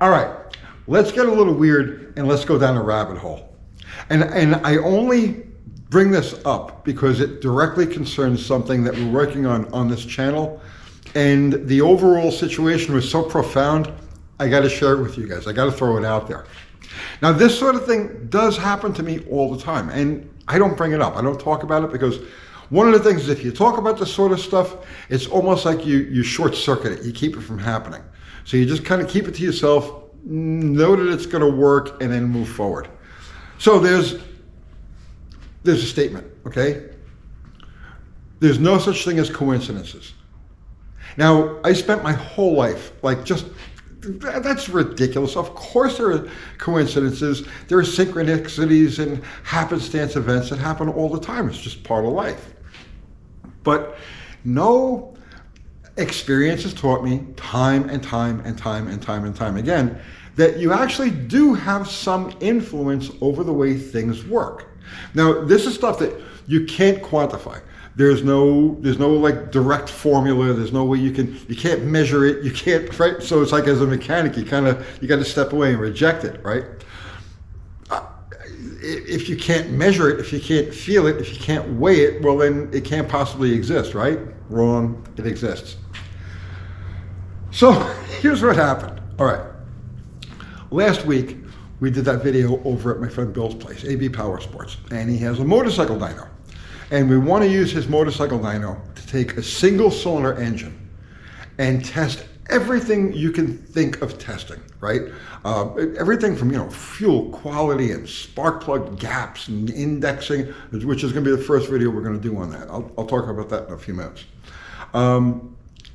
All right, let's get a little weird and let's go down a rabbit hole. And I only bring this up because it directly concerns something that we're working on this channel. And the overall situation was so profound, I got to share it with you guys. I got to throw it out there. Now, this sort of thing does happen to me all the time, and I don't bring it up. I don't talk about it because one of the things is if you talk about this sort of stuff, it's almost like you short circuit it. You keep it from happening. So you just kind of keep it to yourself, know that it's going to work, and then move forward. So there's a statement, okay? There's no such thing as coincidences. Now, I spent my whole life, that's ridiculous. Of course there are coincidences. There are synchronicities and happenstance events that happen all the time. It's just part of life. But no experience has taught me time and time again that you actually do have some influence over the way things work. Now, this is stuff that you can't quantify. There's no like direct formula. There's no way you can't measure it. You can't, right? So it's like as a mechanic, you got to step away and reject it, right? If you can't measure it, if you can't feel it, if you can't weigh it, well then it can't possibly exist, right? Wrong, it exists. So here's what happened. All right. Last week, we did that video over at my friend Bill's place, AB Power Sports, and he has a motorcycle dyno. And we want to use his motorcycle dyno to take a single cylinder engine and test everything you can think of testing, right? Everything from, fuel quality and spark plug gaps and indexing, which is going to be the first video we're going to do on that. I'll talk about that in a few minutes.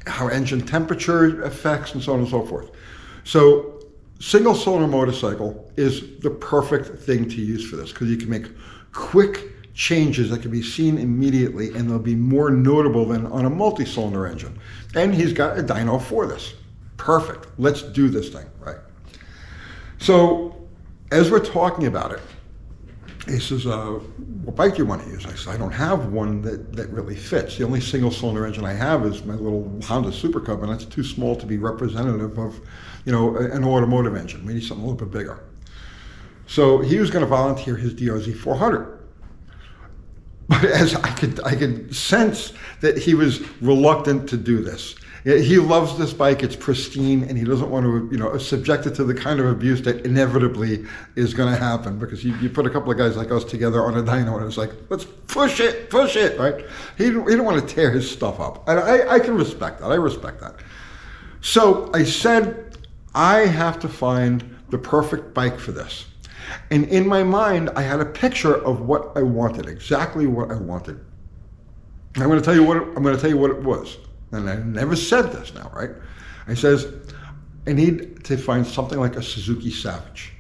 How engine temperature affects and so on and so forth. So single cylinder motorcycle is the perfect thing to use for this because you can make quick changes that can be seen immediately and they'll be more notable than on a multi-cylinder engine. And he's got a dyno for this. Perfect. Let's do this thing, right? So as we're talking about it, he says, what bike do you want to use? I said, I don't have one that really fits. The only single cylinder engine I have is my little Honda Super Cub, and that's too small to be representative of, an automotive engine. We need something a little bit bigger. So he was going to volunteer his DRZ 400. But as I could sense that he was reluctant to do this. He loves this bike, it's pristine, and he doesn't want to, subject it to the kind of abuse that inevitably is going to happen because you put a couple of guys like us together on a dyno and it's like, let's push it, right? He didn't want to tear his stuff up. And I can respect that, I respect that. So I said, I have to find the perfect bike for this. And in my mind, I had a picture of what I wanted, exactly what I wanted. I'm going to tell you what it was. And I never said this now, right? I says, I need to find something like a Suzuki Savage.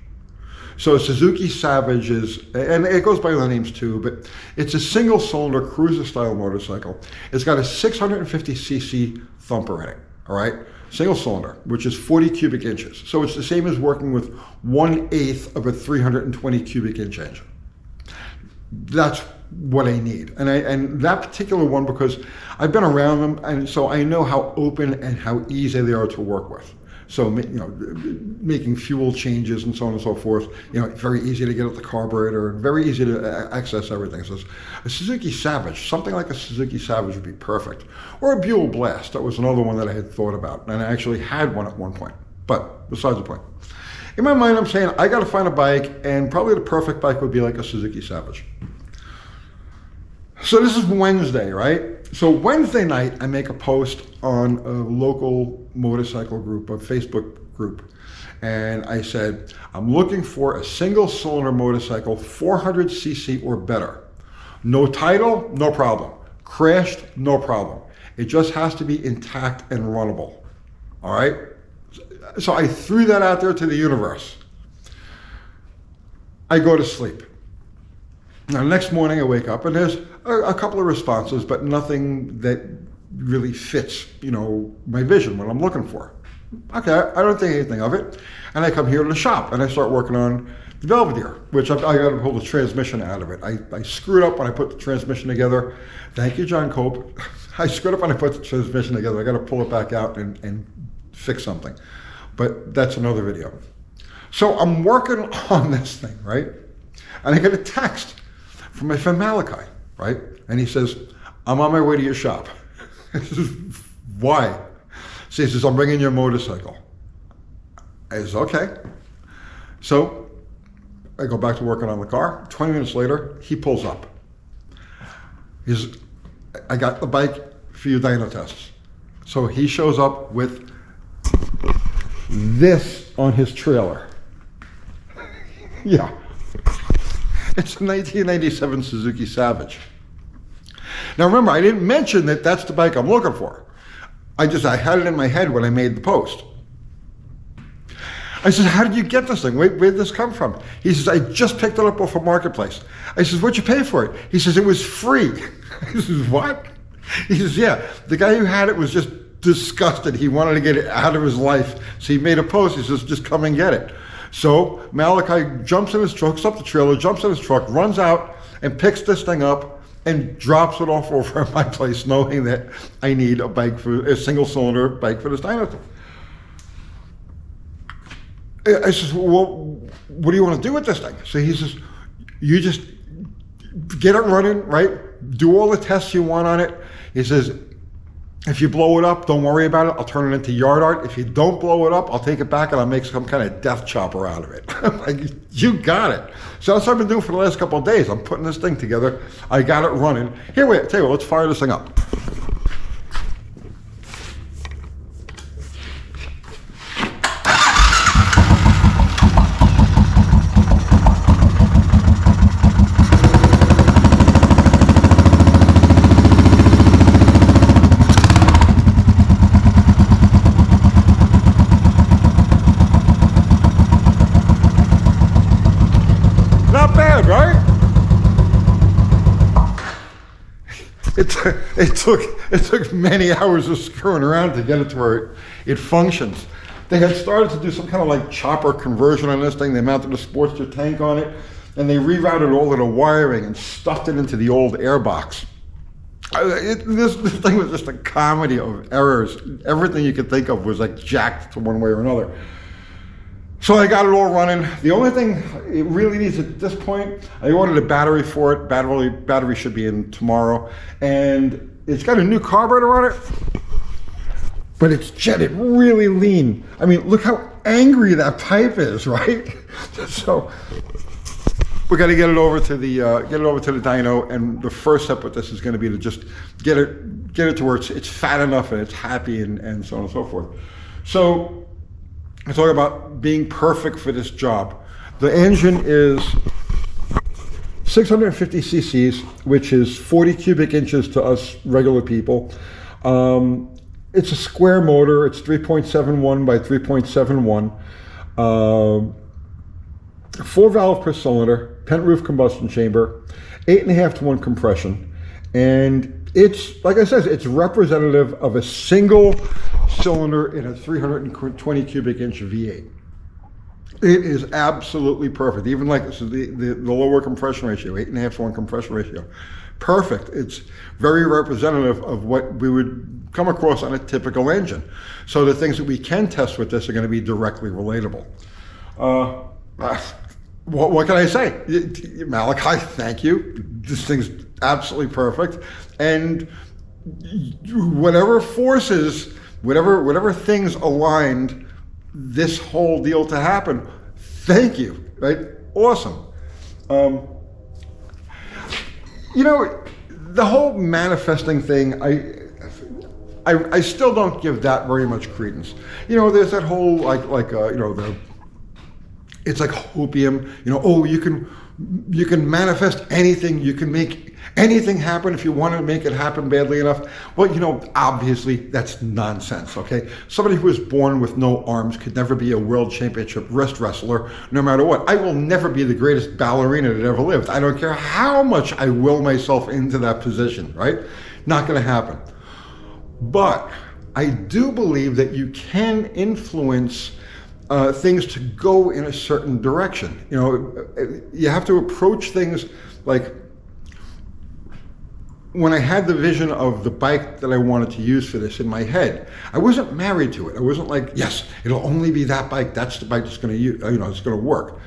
So a Suzuki Savage is, and it goes by other names too, but it's a single cylinder cruiser style motorcycle. It's got a 650cc thumper in it, all right? Single cylinder, which is 40 cubic inches. So it's the same as working with 1/8 of a 320 cubic inch engine. That's what I need. And that particular one, because I've been around them, and so I know how open and how easy they are to work with. So, making fuel changes and so on and so forth, very easy to get at the carburetor, very easy to access everything. So a Suzuki Savage, something like a Suzuki Savage would be perfect. Or a Buell Blast, that was another one that I had thought about. And I actually had one at one point, but besides the point. In my mind, I'm saying I got to find a bike, and probably the perfect bike would be like a Suzuki Savage. So this is Wednesday, right? So Wednesday night, I make a post on a local motorcycle group, a Facebook group. And I said, I'm looking for a single cylinder motorcycle, 400cc or better. No title, no problem. Crashed, no problem. It just has to be intact and runnable. All right? So I threw that out there to the universe. I go to sleep. Now, next morning I wake up and there's a couple of responses, but nothing that really fits, my vision, what I'm looking for. Okay, I don't think anything of it. And I come here to the shop and I start working on the Belvedere, which I got to pull the transmission out of it. I screwed up when I put the transmission together. Thank you, John Cope. I screwed up when I put the transmission together. I got to pull it back out and fix something. but that's another video. So I'm working on this thing, right? And I get a text from my friend Malachi, right? And he says, I'm on my way to your shop. I says, why? So he says, I'm bringing your motorcycle. I says, okay. So I go back to working on the car. 20 minutes later, he pulls up. He says, I got the bike for your dyno tests. So he shows up with this on his trailer. Yeah. It's a 1997 Suzuki Savage. Now remember, I didn't mention that that's the bike I'm looking for. I had it in my head when I made the post. I said, how did you get this thing? Where did this come from? He says, I just picked it up off a marketplace. I said, what'd you pay for it? He says, it was free. He says, what? He says, yeah, the guy who had it was just disgusted. He wanted to get it out of his life. So he made a post. He says, just come and get it. So Malachi jumps in his truck, hooks up the trailer, jumps in his truck, runs out and picks this thing up and drops it off over at my place, knowing that I need a single cylinder bike for this dyno. I says, well, what do you want to do with this thing? So he says, you just get it running, right? Do all the tests you want on it. He says, if you blow it up, don't worry about it. I'll turn it into yard art. If you don't blow it up, I'll take it back and I'll make some kind of death chopper out of it. I'm like, you got it. So that's what I've been doing for the last couple of days. I'm putting this thing together. I got it running. Here, wait, tell you what, let's fire this thing up. Not bad, right? It took many hours of screwing around to get it to where it functions. They had started to do some kind of like chopper conversion on this thing. They mounted a Sportster tank on it, and they rerouted all of the wiring and stuffed it into the old airbox. This thing was just a comedy of errors. Everything you could think of was like jacked to one way or another. So I got it all running. The only thing it really needs at this point, I ordered a battery for it. Battery should be in tomorrow. And it's got a new carburetor on it, but it's jetted really lean. I mean, look how angry that pipe is, right? So we got to get it over to the dyno, and the first step with this is going to be to just get it to where it's fat enough and it's happy and so on and so forth. So I talk about being perfect for this job. The engine is 650 cc's, which is 40 cubic inches to us regular people. It's a square motor. It's 3.71 by 3.71. 4 valve per cylinder, pent roof combustion chamber, 8.5 to 1 compression. And it's, like I said, it's representative of a single cylinder in a 320 cubic inch V8. It is absolutely perfect. Even like this is the lower compression ratio, 8.5 to 1 compression ratio. Perfect. It's very representative of what we would come across on a typical engine. So the things that we can test with this are going to be directly relatable. What can I say? Malachi, thank you. This thing's absolutely perfect. And whatever forces, whatever things aligned this whole deal to happen, thank you, right? Awesome. You know, the whole manifesting thing, I still don't give that very much credence. You know, there's that whole you know, it's like hopium, you know, oh, you can manifest anything, you can make anything happen if you want to make it happen badly enough. Well, you know, obviously that's nonsense, okay? Somebody who was born with no arms could never be a world championship wrist wrestler, no matter what. I will never be the greatest ballerina that ever lived. I don't care how much I will myself into that position, right? Not gonna happen. But I do believe that you can influence things to go in a certain direction. You know, you have to approach things like, when I had the vision of the bike that I wanted to use for this in my head, I wasn't married to it. I wasn't like, yes, it'll only be that bike. That's the bike that's going to use, it's going to work.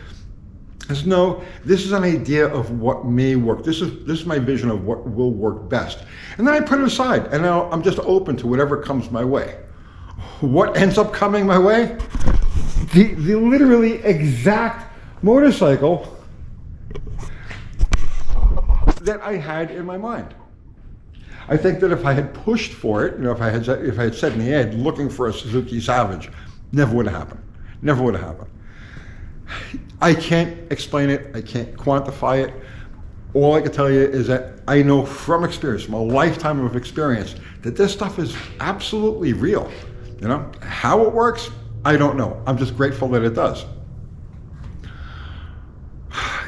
I said, no, this is an idea of what may work. This is my vision of what will work best. And then I put it aside, and now I'm just open to whatever comes my way. What ends up coming my way? The literally exact motorcycle that I had in my mind. I think that if I had pushed for it, if I had said in the ad, looking for a Suzuki Savage, never would have happened. Never would have happened. I can't explain it. I can't quantify it. All I can tell you is that I know from experience, from a lifetime of experience, that this stuff is absolutely real. How it works, I don't know. I'm just grateful that it does.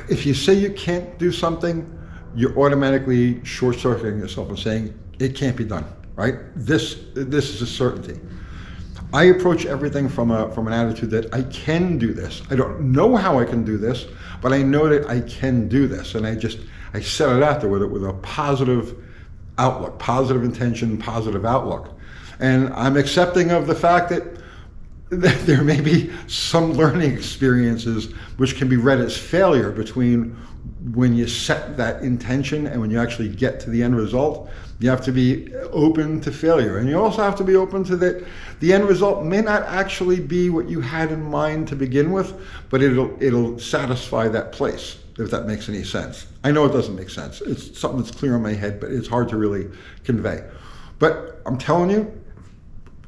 If you say you can't do something, you're automatically short-circuiting yourself and saying it can't be done, right? This is a certainty. I approach everything from an attitude that I can do this. I don't know how I can do this, but I know that I can do this, and I set it out there with a positive outlook, positive intention, positive outlook, and I'm accepting of the fact that there may be some learning experiences which can be read as failure between when you set that intention and when you actually get to the end result. You have to be open to failure, and you also have to be open to that the end result may not actually be what you had in mind to begin with, but it'll satisfy that place, if that makes any sense. I know it doesn't make sense. It's something that's clear in my head, but it's hard to really convey. But I'm telling you,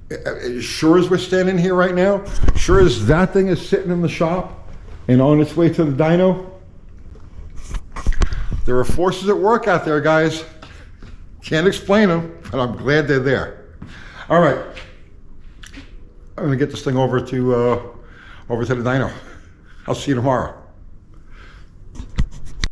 as sure as we're standing here right now, sure as that thing is sitting in the shop and on its way to the dyno, there are forces at work out there, guys. Can't explain them, but I'm glad they're there. All right, I'm gonna get this thing over to the dyno. I'll see you tomorrow.